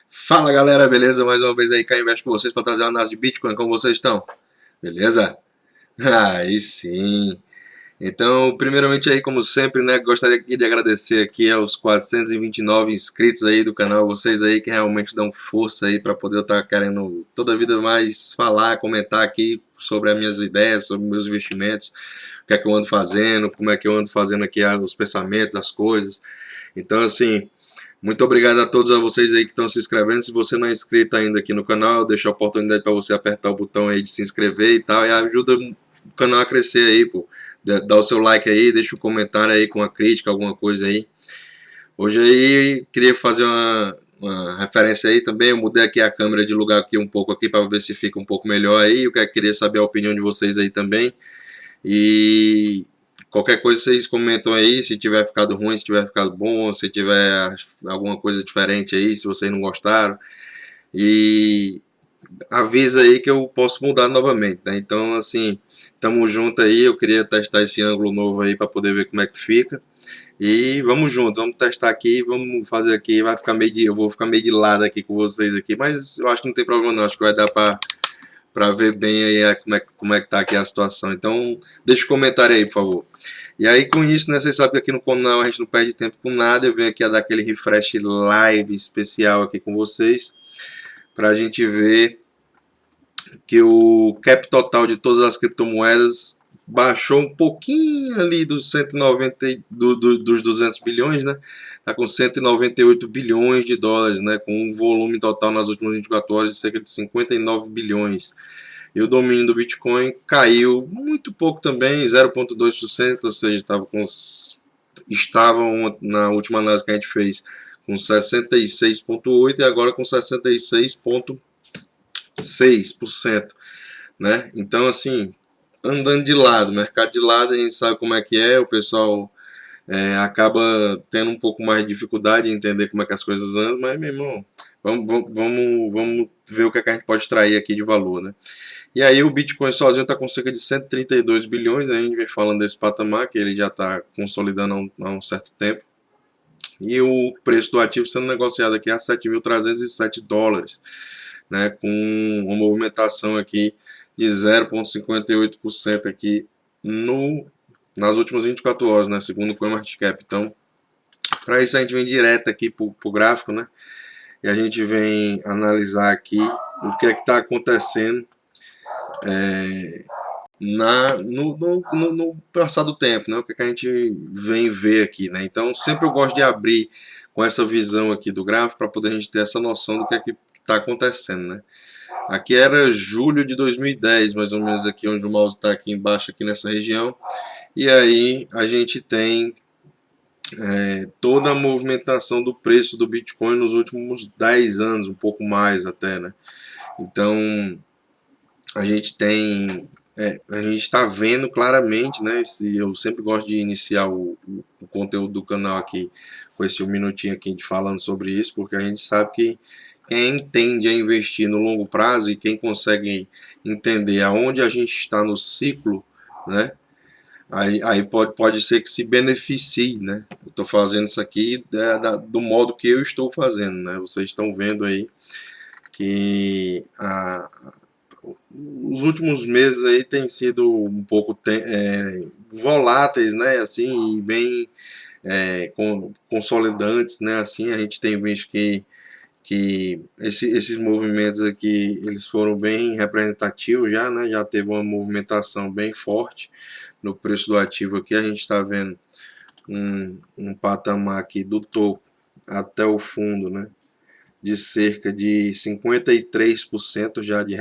Fala galera, beleza? Mais uma vez aí cá Invest com vocês para trazer uma análise de Bitcoin. Como vocês estão? Beleza? Aí sim. Então, primeiramente aí, como sempre, né, gostaria aqui de agradecer aqui aos 429 inscritos aí do canal, vocês aí que realmente dão força aí para poder eu estar querendo toda a vida mais falar, comentar aqui sobre as minhas ideias, sobre meus investimentos, o que é que eu ando fazendo, como é que eu ando fazendo aqui os pensamentos, as coisas. Então, assim, muito obrigado a todos vocês aí que estão se inscrevendo. Se você não é inscrito ainda aqui no canal, deixa a oportunidade para você apertar o botão aí de se inscrever e tal, e ajuda o canal a crescer aí, pô. Dá o seu like aí, deixa um comentário aí com uma crítica, alguma coisa aí. Hoje aí queria fazer uma referência aí também. Eu mudei aqui a câmera de lugar aqui um pouco aqui para ver se fica um pouco melhor aí. Eu queria saber a opinião de vocês aí também. E qualquer coisa vocês comentam aí, se tiver ficado ruim, se tiver ficado bom, se tiver alguma coisa diferente aí, se vocês não gostaram. E avisa aí que eu posso mudar novamente, né? Então, assim, tamo junto aí. Eu queria testar esse ângulo novo aí para poder ver como é que fica. E vamos junto, vamos testar aqui, vamos fazer aqui. Vai ficar eu vou ficar meio de lado aqui com vocês aqui, mas eu acho que não tem problema não. Acho que vai dar para ver bem aí como é que tá aqui a situação. Então, deixa um comentário aí, por favor. E aí, com isso, né, vocês sabem que aqui no canal a gente não perde tempo com nada. Eu venho aqui a dar aquele refresh live especial aqui com vocês, para a gente ver que o cap total de todas as criptomoedas baixou um pouquinho ali dos 190 dos 200 bilhões, né? Tá com 198 bilhões de dólares, né? Com um volume total nas últimas 24 horas de cerca de 59 bilhões. E o domínio do Bitcoin caiu muito pouco também, 0,2%, ou seja, estavam na última análise que a gente fez com 66,8% e agora com 66,6%, né? Então, assim, andando de lado, mercado de lado, a gente sabe como é que é, o pessoal acaba tendo um pouco mais de dificuldade em entender como é que as coisas andam, mas, meu irmão, vamos ver o que, é que a gente pode extrair aqui de valor, né? E aí o Bitcoin sozinho está com cerca de 132 bilhões, né? A gente vem falando desse patamar, que ele já está consolidando há um certo tempo. E o preço do ativo sendo negociado aqui a 7.307 dólares, né? Com uma movimentação aqui de 0,58% aqui nas últimas 24 horas, né? Segundo o CoinMarketCap. Então, para isso a gente vem direto aqui para o gráfico, né? E a gente vem analisar aqui o que é que está acontecendo no passar do tempo, né? O que, é que a gente vem ver aqui, né? Então, sempre eu gosto de abrir com essa visão aqui do gráfico para poder a gente ter essa noção do que é que está acontecendo, né? Aqui era julho de 2010, mais ou menos aqui onde o mouse está aqui embaixo, aqui nessa região. E aí a gente tem toda a movimentação do preço do Bitcoin nos últimos 10 anos, um pouco mais até, né? Então, a gente tem a gente está vendo claramente, né? Eu sempre gosto de iniciar o conteúdo do canal aqui com esse um minutinho aqui de falando sobre isso, porque a gente sabe que quem tende a investir no longo prazo e quem consegue entender aonde a gente está no ciclo, né? Aí pode ser que se beneficie, né? Eu estou fazendo isso aqui do modo que eu estou fazendo, né? Vocês estão vendo aí que os últimos meses aí têm sido um pouco voláteis, né? Assim, e bem consolidantes, né? Assim, a gente tem visto que esses movimentos aqui eles foram bem representativos já, né? Já teve uma movimentação bem forte no preço do ativo aqui. A gente está vendo um patamar aqui do topo até o fundo, né? De cerca de 53% já de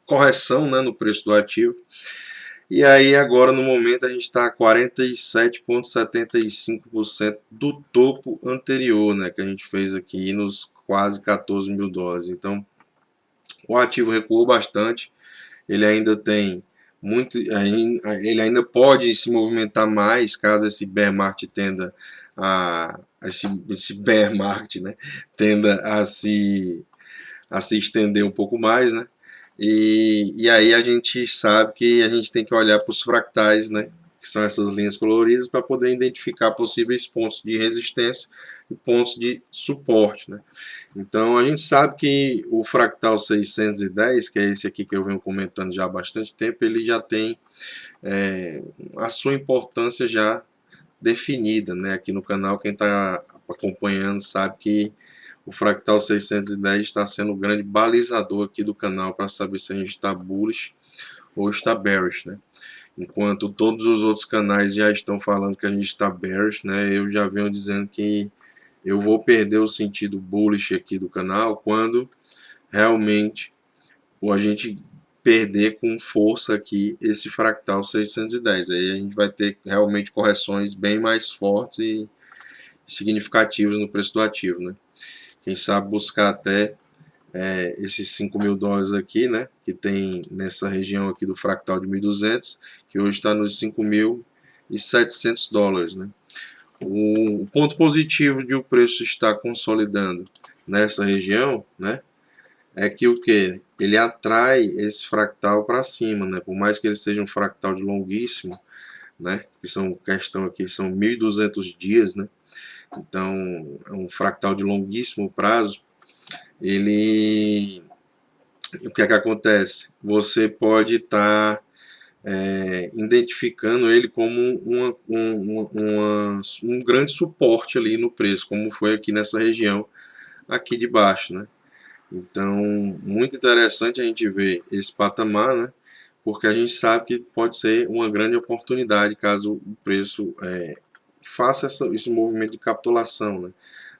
correção, né, no preço do ativo. E aí agora no momento a gente está a 47,75% do topo anterior, né, que a gente fez aqui nos quase 14 mil dólares. Então o ativo recuou bastante, ele ainda tem ele ainda pode se movimentar mais caso esse bear market tenda esse bear market, né, tenda a se estender um pouco mais, né? E aí a gente sabe que a gente tem que olhar para os fractais, né? que são essas linhas coloridas, para poder identificar possíveis pontos de resistência e pontos de suporte, né? Então a gente sabe que o fractal 610, que é esse aqui que eu venho comentando já há bastante tempo, ele já tem a sua importância já definida, né? Aqui no canal, quem está acompanhando sabe que o fractal 610 está sendo o grande balizador aqui do canal para saber se a gente está bullish ou está bearish, né? Enquanto todos os outros canais já estão falando que a gente está bearish, né? Eu já venho dizendo que eu vou perder o sentido bullish aqui do canal quando realmente a gente perder com força aqui esse fractal 610. Aí a gente vai ter realmente correções bem mais fortes e significativas no preço do ativo, né? Quem sabe buscar até esses 5 mil dólares aqui, né? Que tem nessa região aqui do fractal de 1.200, que hoje está nos 5.700 dólares, né? O ponto positivo de o preço estar consolidando nessa região, né? É que o que? Ele atrai esse fractal para cima, né? Por mais que ele seja um fractal de longuíssimo, né? Que são questão aqui são 1.200 dias, né? Então é um fractal de longuíssimo prazo. Ele, o que é que acontece? Você pode estar identificando ele como um grande suporte ali no preço, como foi aqui nessa região aqui de baixo, né? Então, muito interessante a gente ver esse patamar, né? Porque a gente sabe que pode ser uma grande oportunidade caso o preço faça esse movimento de capitulação, né?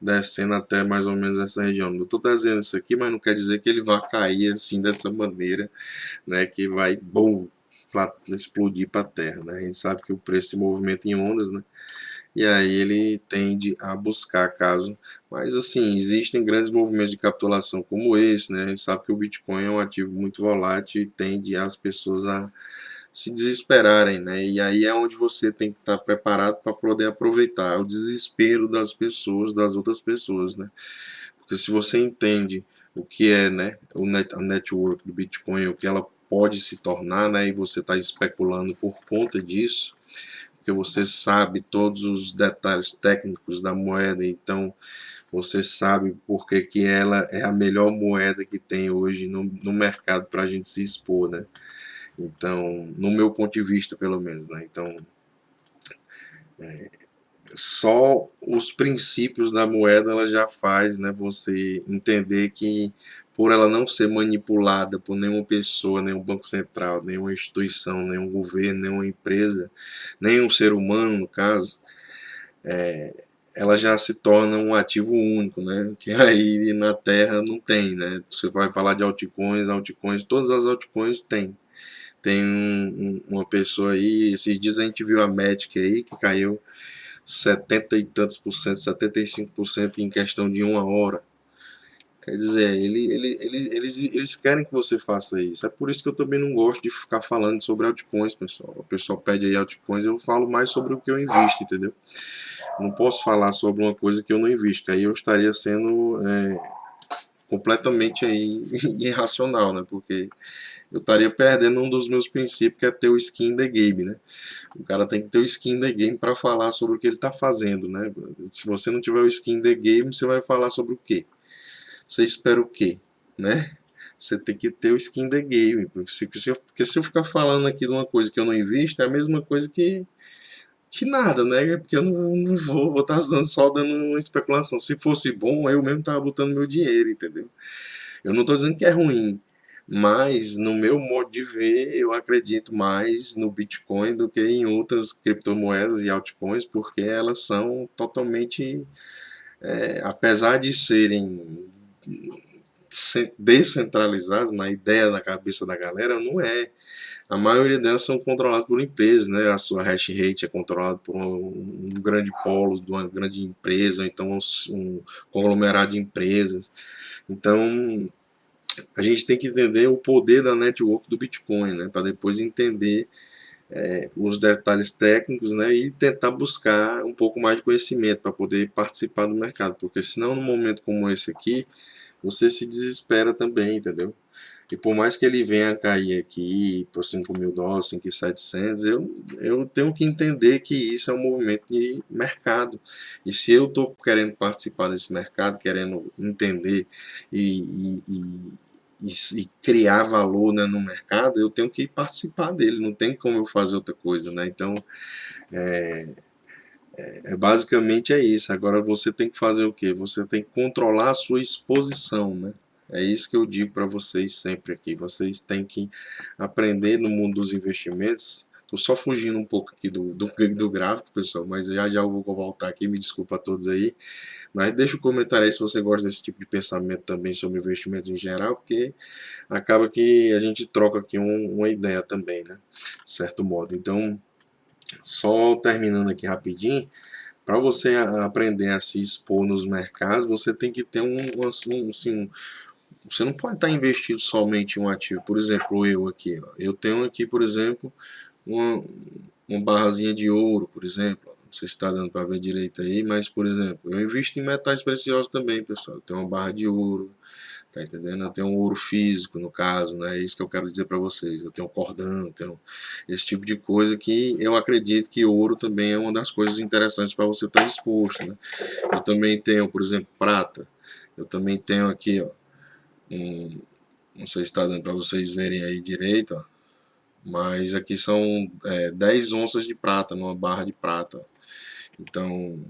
Descendo até mais ou menos essa região. Eu estou desenhando isso aqui, mas não quer dizer que ele vai cair assim dessa maneira, né? Que vai, bom, explodir para a terra, né? A gente sabe que o preço se movimenta em ondas, né? E aí ele tende a buscar caso. Mas assim, existem grandes movimentos de capitulação como esse, né? A gente sabe que o Bitcoin é um ativo muito volátil e tende as pessoas a se desesperarem, né? E aí é onde você tem que estar preparado para poder aproveitar o desespero das pessoas, das outras pessoas, né? Porque se você entende o que é, né, a network do Bitcoin, o que ela pode se tornar, né, e você está especulando por conta disso, porque você sabe todos os detalhes técnicos da moeda, então você sabe por que, que ela é a melhor moeda que tem hoje no mercado para a gente se expor, né? Então, no meu ponto de vista, pelo menos, né? Então, só os princípios da moeda ela já faz, né, você entender que por ela não ser manipulada por nenhuma pessoa, nenhum banco central, nenhuma instituição, nenhum governo, nenhuma empresa, nenhum ser humano, no caso, ela já se torna um ativo único, né? Que aí na Terra não tem, né? Você vai falar de altcoins, todas as altcoins tem. Tem uma pessoa aí, esses dias a gente viu a Magic aí, que caiu 70 e tantos por cento, 75% em questão de uma hora. Quer dizer, eles querem que você faça isso. É por isso que eu também não gosto de ficar falando sobre altcoins, pessoal. O pessoal pede aí altcoins, eu falo mais sobre o que eu invisto, entendeu? Não posso falar sobre uma coisa que eu não invisto, aí eu estaria sendo completamente aí irracional, né? Porque eu estaria perdendo um dos meus princípios, que é ter o skin in the game, né? O cara tem que ter o skin in the game para falar sobre o que ele está fazendo, né? Se você não tiver o skin in the game, você vai falar sobre o quê? Você espera o quê, né? Você tem que ter o skin in the game, porque se eu ficar falando aqui de uma coisa que eu não invisto, é a mesma coisa que nada, né? Porque eu não vou estar só dando uma especulação. Se fosse bom, eu mesmo tava botando meu dinheiro, entendeu? Eu não estou dizendo que é ruim, mas no meu modo de ver, eu acredito mais no Bitcoin do que em outras criptomoedas e altcoins, porque elas são totalmente, apesar de serem descentralizadas na ideia da cabeça da galera, não é. A maioria delas são controladas por empresas, né? A sua hash rate é controlada por um grande polo de uma grande empresa, ou então um conglomerado de empresas. Então, a gente tem que entender o poder da network do Bitcoin, né? Para depois entender os detalhes técnicos, né? E tentar buscar um pouco mais de conhecimento para poder participar do mercado, porque senão, num momento como esse aqui, você se desespera também, entendeu? E por mais que ele venha a cair aqui para os $5.000, 5.700, eu tenho que entender que isso é um movimento de mercado. E se eu estou querendo participar desse mercado, querendo entender e, e, e criar valor, né, no mercado, eu tenho que participar dele, não tem como eu fazer outra coisa, né? Então, basicamente é isso. Agora você tem que fazer o quê? Você tem que controlar a sua exposição, né? É isso que eu digo para vocês sempre aqui. Vocês têm que aprender no mundo dos investimentos. Estou só fugindo um pouco aqui do gráfico, pessoal, mas já já eu vou voltar aqui. Me desculpa a todos aí. Mas deixa um comentário aí se você gosta desse tipo de pensamento também sobre investimentos em geral, porque acaba que a gente troca aqui uma ideia também, né? De certo modo. Então, só terminando aqui rapidinho. Para você aprender a se expor nos mercados, você tem que ter assim, você não pode estar investido somente em um ativo. Por exemplo, eu aqui, ó, eu tenho aqui, por exemplo, uma, uma barrazinha de ouro, por exemplo. Não sei se está dando para ver direito aí, mas, por exemplo, eu invisto em metais preciosos também, pessoal. Eu tenho uma barra de ouro, tá entendendo? Eu tenho um ouro físico, no caso, né? É isso que eu quero dizer para vocês. Eu tenho cordão, eu tenho esse tipo de coisa que eu acredito que ouro também é uma das coisas interessantes para você estar exposto, né? Eu também tenho, por exemplo, prata. Eu também tenho aqui, ó, não sei se está dando para vocês verem aí direito, ó, mas aqui são 10 onças de prata numa barra de prata. Então,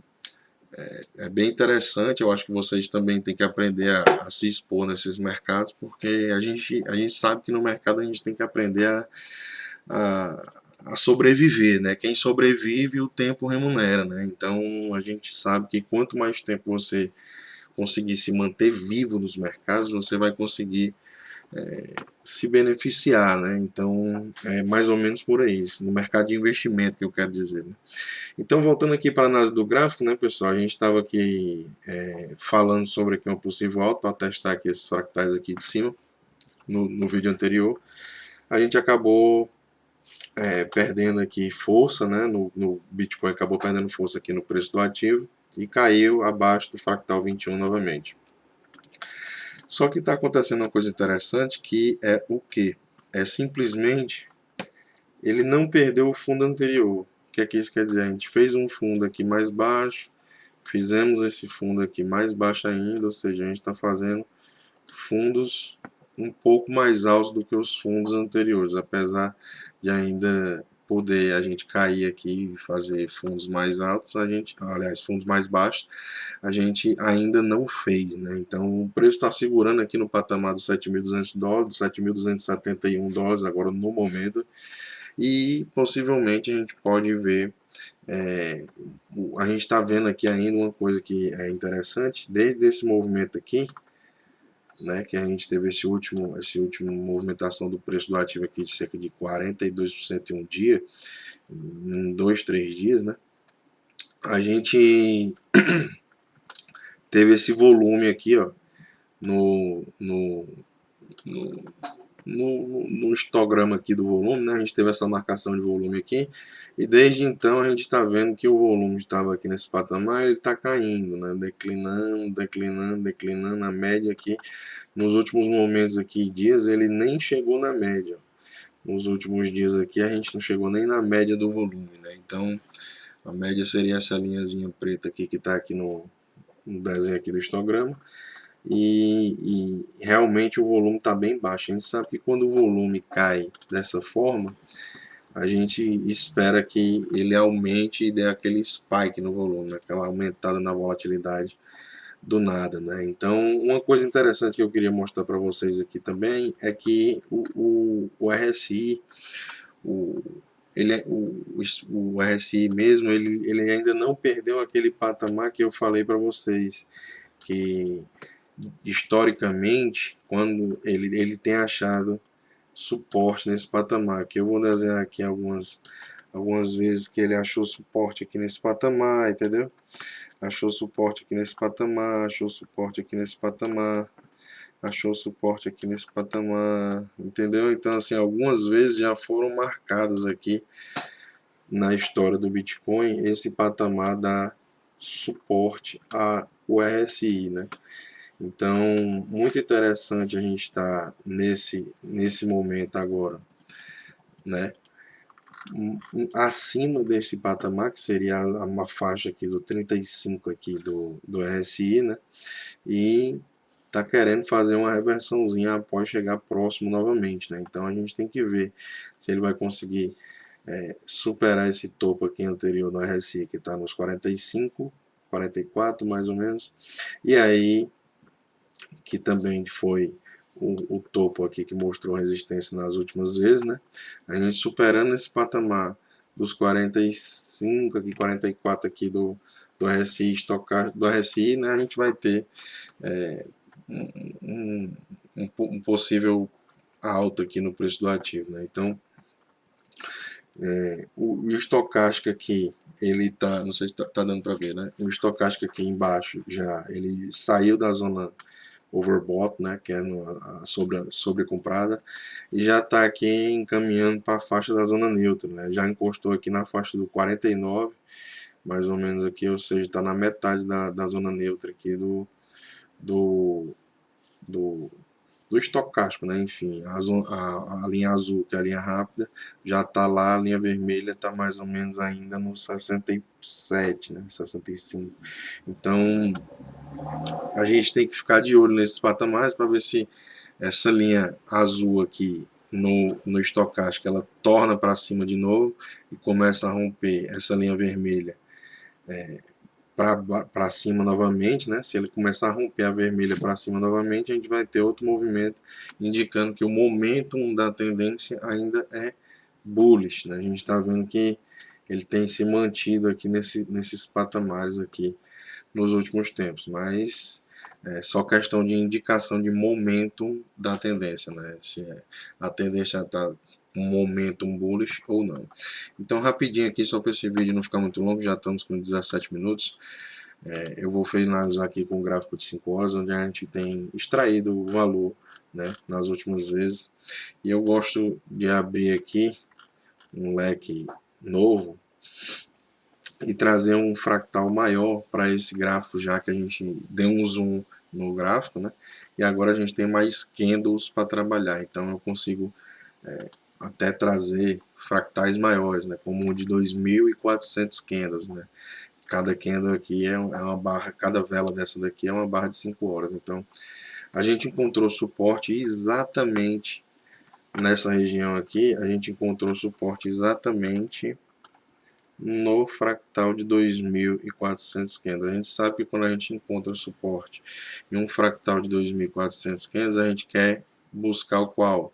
é bem interessante. Eu acho que vocês também têm que aprender a se expor nesses mercados, porque a gente sabe que no mercado a gente tem que aprender a sobreviver, né? Quem sobrevive, o tempo remunera, né? Então a gente sabe que quanto mais tempo você conseguir se manter vivo nos mercados, você vai conseguir se beneficiar, né? Então é mais ou menos por aí, no mercado de investimento que eu quero dizer, né? Então, voltando aqui para a análise do gráfico, né, pessoal? A gente estava aqui falando sobre aqui uma possível alta para testar aqui esses fractais aqui de cima, no vídeo anterior. A gente acabou perdendo aqui força, né? No Bitcoin acabou perdendo força aqui no preço do ativo e caiu abaixo do fractal 21 novamente. Só que está acontecendo uma coisa interessante que é o que? É simplesmente ele não perdeu o fundo anterior. O que é que isso quer dizer? A gente fez um fundo aqui mais baixo, fizemos esse fundo aqui mais baixo ainda, ou seja, a gente está fazendo fundos um pouco mais altos do que os fundos anteriores, apesar de ainda poder a gente cair aqui e fazer fundos mais altos, aliás, fundos mais baixos, a gente ainda não fez, né? Então o preço está segurando aqui no patamar dos $7.200, $7.271 agora no momento, e possivelmente a gente pode ver a gente está vendo aqui ainda uma coisa que é interessante, desde esse movimento aqui, né, que a gente teve esse último movimentação do preço do ativo aqui de cerca de 42% em um dia, em 2, 3 dias, né, a gente teve esse volume aqui, ó, no, no, no, no histograma aqui do volume, né? A gente teve essa marcação de volume aqui, e desde então a gente está vendo que o volume estava aqui nesse patamar, ele está caindo, né? Declinando, declinando, declinando. A média aqui, nos últimos momentos aqui, dias, ele nem chegou na média. Nos últimos dias aqui, a gente não chegou nem na média do volume, né? Então, a média seria essa linhazinha preta aqui que está aqui no desenho aqui do histograma. E realmente o volume está bem baixo. A gente sabe que quando o volume cai dessa forma, a gente espera que ele aumente e dê aquele spike no volume, aquela aumentada na volatilidade do nada, né? Então, uma coisa interessante que eu queria mostrar para vocês aqui também é que o RSI, o RSI mesmo, ele ainda não perdeu aquele patamar que eu falei para vocês, que historicamente, quando ele tem achado suporte nesse patamar, que eu vou desenhar aqui algumas vezes que ele achou suporte aqui nesse patamar, entendeu? Achou suporte aqui nesse patamar, achou suporte aqui nesse patamar, achou suporte aqui nesse patamar, entendeu? Então, assim, algumas vezes já foram marcadas aqui na história do Bitcoin esse patamar da suporte ao RSI, né? Então, muito interessante a gente estar nesse momento agora, né? Acima desse patamar, que seria uma faixa aqui do 35 aqui do RSI, né? E tá querendo fazer uma reversãozinha após chegar próximo novamente, né? Então a gente tem que ver se ele vai conseguir superar esse topo aqui anterior no RSI, que está nos 45, 44 mais ou menos. E aí, que também foi o topo aqui que mostrou resistência nas últimas vezes, né? A gente superando esse patamar dos 45 aqui, 44 aqui do RSI estocástico, do RSI, né? A gente vai ter um possível alta aqui no preço do ativo, né? Então, o estocástico aqui, ele tá, não sei se tá dando para ver, né? O estocástico aqui embaixo já, ele saiu da zona overbought, né, que é a sobrecomprada, e já está aqui encaminhando para a faixa da zona neutra, né? Já encostou aqui na faixa do 49, mais ou menos aqui, ou seja, está na metade da zona neutra aqui do, do, do estocástico, né? Enfim, a linha azul, que é a linha rápida, já está lá, a linha vermelha está mais ou menos ainda no 67, né? 65. Então, a gente tem que ficar de olho nesses patamares para ver se essa linha azul aqui no estocástico ela torna para cima de novo e começa a romper essa linha vermelha para cima novamente, né? Se ele começar a romper a vermelha para cima novamente, a gente vai ter outro movimento indicando que o momentum da tendência ainda é bullish, né? A gente está vendo que ele tem se mantido aqui nesses patamares aqui nos últimos tempos, mas é só questão de indicação de momento da tendência, né? Se a tendência está um momentum bullish ou não. Então, rapidinho aqui, só para esse vídeo não ficar muito longo, já estamos com 17 minutos. Eu vou finalizar aqui com o gráfico de 5 horas, onde a gente tem extraído o valor, né, nas últimas vezes. E eu gosto de abrir aqui um leque novo e trazer um fractal maior para esse gráfico, já que a gente deu um zoom no gráfico, né? E agora a gente tem mais candles para trabalhar, então eu consigo até trazer fractais maiores, né? Como um de 2.400 candles, né? Cada candle aqui é uma barra, cada vela dessa daqui é uma barra de 5 horas. Então a gente encontrou suporte exatamente nessa região aqui, a gente encontrou suporte exatamente no fractal de 2.400 candles. A gente sabe que quando a gente encontra suporte em um fractal de 2.400 candles, a gente quer buscar o qual?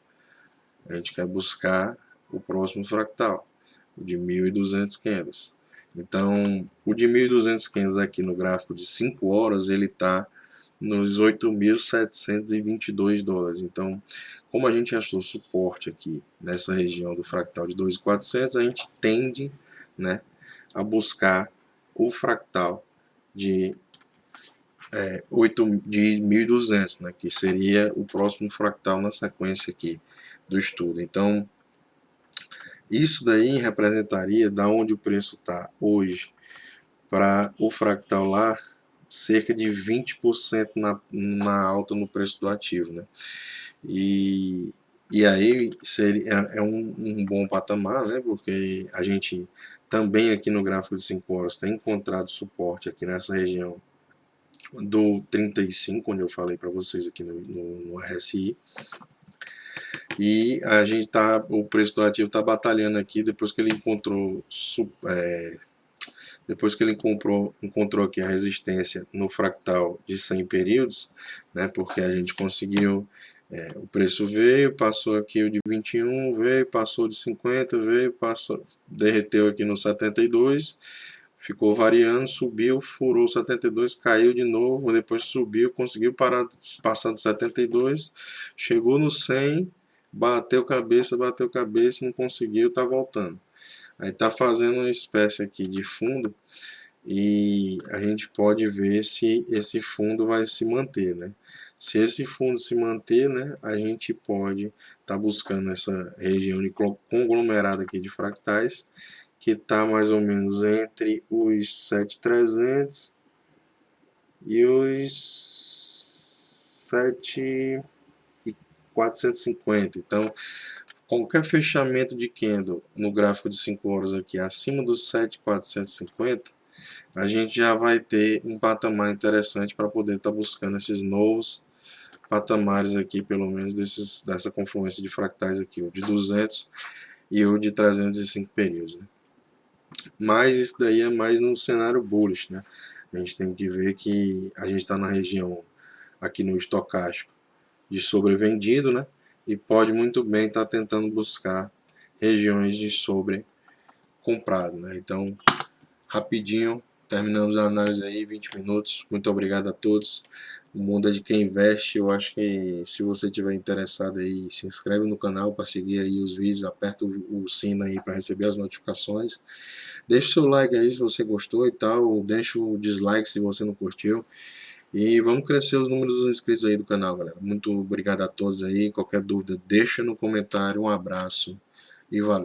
A gente quer buscar o próximo fractal, o de 1.200 candles. Então, o de 1.200 candles aqui no gráfico de 5 horas, ele está nos 8.722 dólares. Então, como a gente achou suporte aqui nessa região do fractal de 2.400, a gente tende, né, a buscar o fractal de 1.200, né, que seria o próximo fractal na sequência aqui do estudo. Então, isso daí representaria da onde o preço está hoje para o fractal lá, cerca de 20% na alta no preço do ativo, né? E aí é um bom patamar, né? Porque a gente também aqui no gráfico de 5 horas tem encontrado suporte aqui nessa região do 35, onde eu falei para vocês aqui no RSI. E a gente o preço do ativo está batalhando aqui depois que ele encontrou aqui a resistência no fractal de 100 períodos, né, porque a gente conseguiu, o preço veio, passou aqui o de 21, veio, passou de 50, veio, passou, derreteu aqui no 72, ficou variando, subiu, furou 72, caiu de novo, depois subiu, conseguiu passar de 72, chegou no 100, bateu cabeça, não conseguiu, tá voltando. Aí tá fazendo uma espécie aqui de fundo e a gente pode ver se esse fundo vai se manter, né? Se esse fundo se manter, né, a gente pode estar buscando essa região de conglomerado aqui de fractais, que está mais ou menos entre os 7.300 e os 7.450. Então, qualquer fechamento de candle no gráfico de 5 horas aqui acima dos 7.450, a gente já vai ter um patamar interessante para poder estar buscando esses novos patamares aqui, pelo menos dessa confluência de fractais aqui, o de 200 e o de 305 períodos, né? Mas isso daí é mais no cenário bullish, né? A gente tem que ver que a gente está na região aqui no estocástico de sobrevendido, né? E pode muito bem estar tentando buscar regiões de sobre comprado, né? Então, rapidinho, terminamos a análise aí, 20 minutos. Muito obrigado a todos. O mundo é de quem investe. Eu acho que se você tiver interessado aí, se inscreve no canal para seguir aí os vídeos, aperta o sino aí para receber as notificações. Deixa o seu like aí se você gostou e tal, deixa o dislike se você não curtiu. E vamos crescer os números dos inscritos aí do canal, galera. Muito obrigado a todos aí. Qualquer dúvida, deixa no comentário. Um abraço e valeu.